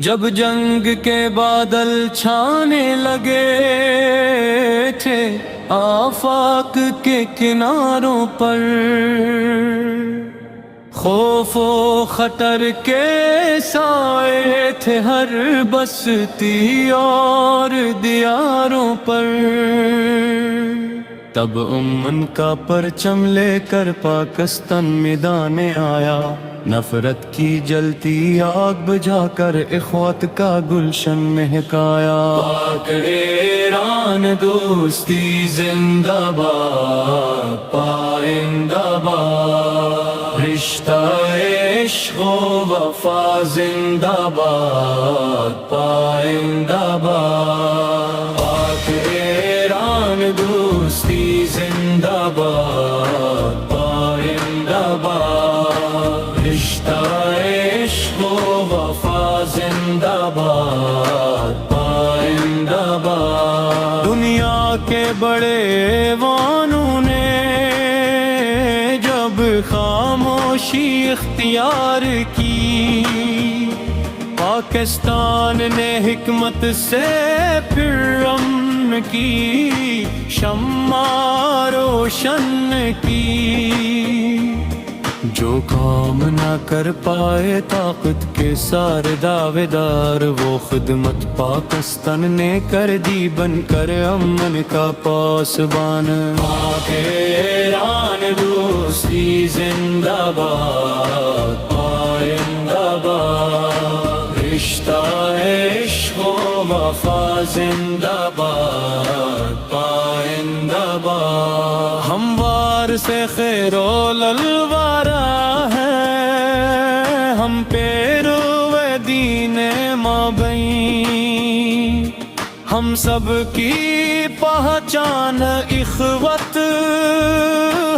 جب جنگ کے بادل چھانے لگے تھے آفاق کے کناروں پر، خوف و خطر کے سائے تھے ہر بستی اور دیاروں پر، تب امن کا پرچم لے کر پاکستان میدان آیا، نفرت کی جلتی آگ بجھا کر اخوت کا گلشن مہکایا۔ پاک ایران دوستی زندہ باد، پائندہ باد، رشتہ عشق و وفا زندہ باد، پائندہ باد۔ پاک ایران دوستی زندہ باد، پائندہ باد، رشتہ عشق و وفا زندہ باد، پائندہ باد۔ دنیا کے بڑے ایوانوں نے جب خاموشی اختیار کی، پاکستان نے حکمت سے پھر امن کی شمع روشن کی۔ جو کام نہ کر پائے طاقت کے سارے دعوے دار، وہ خدمت پاکستان نے کر دی بن کر امن کا پاسبان۔ پاک ایران دوستی زندہ باد، پائندہ باد، رشتہ عشق و وفا زندہ باد، پائندہ باد۔ ہموار سے خیر الوارا ہے ہم پیرو دین مابین، ہم سب کی پہچان اخوت،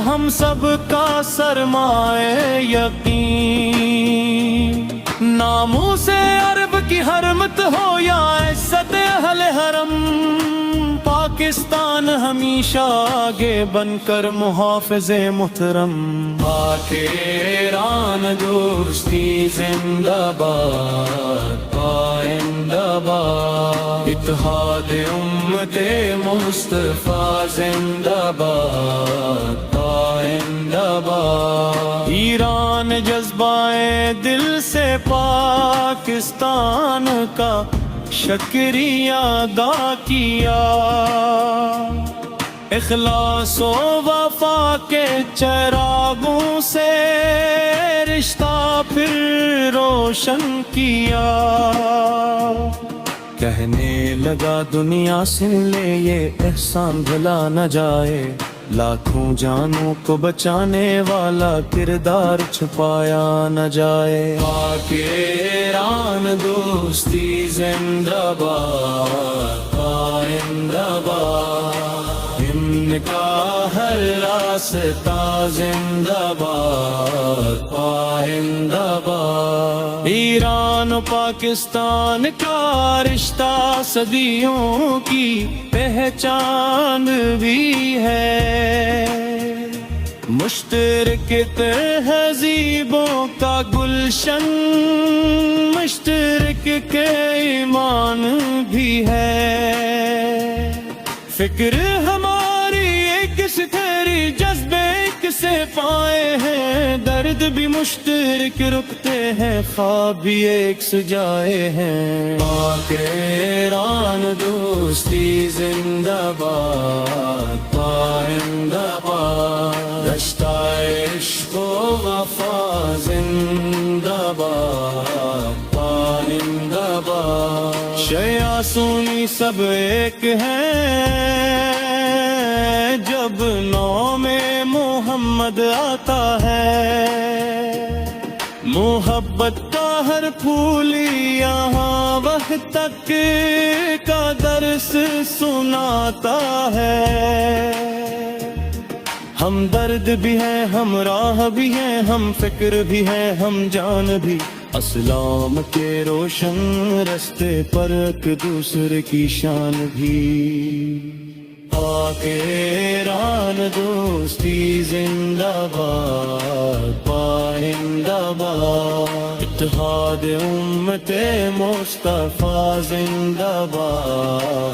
ہم سب کا سرمایہ یقین۔ ناموں سے عرب کی حرمت ہو یا عزت اہل حرم، پاکستان ہمیشہ آگے بن کر محافظ محترم۔ پاک ایران دوستی زندہ باد، پائندہ باد، اتحاد امت مصطفیٰ زندہ باد، پائندہ باد۔ ایران جذبائے دل سے پاکستان کا شکریہ ادا کیا، اخلاص و وفا کے چراغوں سے رشتہ پھر روشن کیا۔ کہنے لگا دنیا سے لے یہ احسان بھلا نہ جائے، لاکھوں جانوں کو بچانے والا کردار چھپایا نہ جائے۔ پاک ایران دوستی زندہ باد، پائندہ باد، ان کا ہر راستہ زندہ باد، پائندہ باد۔ ایران و پاکستان کا رشتہ صدیوں کی پہچان بھی ہے، مشترک تہذیبوں کا گلشن، مشترک کے ایمان بھی ہے۔ فکر ہماری ایک سے تیری جذبے ایک سے پائے ہیں، درد بھی مشترک رکتے ہیں، خواب بھی ایک سجائے ہیں۔ پاک ایران دوستی زندہ باد، پائندہ باد، رشتہ عشق و وفا زندہ باد، پائندہ باد۔ شیعہ سنی سب ایک ہیں جب نام محمد آتا ہے، محبت کا ہر پھول یہاں وحدت کا درس سناتا ہے۔ ہم درد بھی ہیں، ہم راہ بھی ہیں، ہم فکر بھی ہیں، ہم جان بھی، اسلام کے روشن رستے پر ایک دوسرے کی شان بھی۔ پاک ایران دوستی زندہ باد، پائندہ باد۔ اتحاد امت مصطفیٰ زندہ باد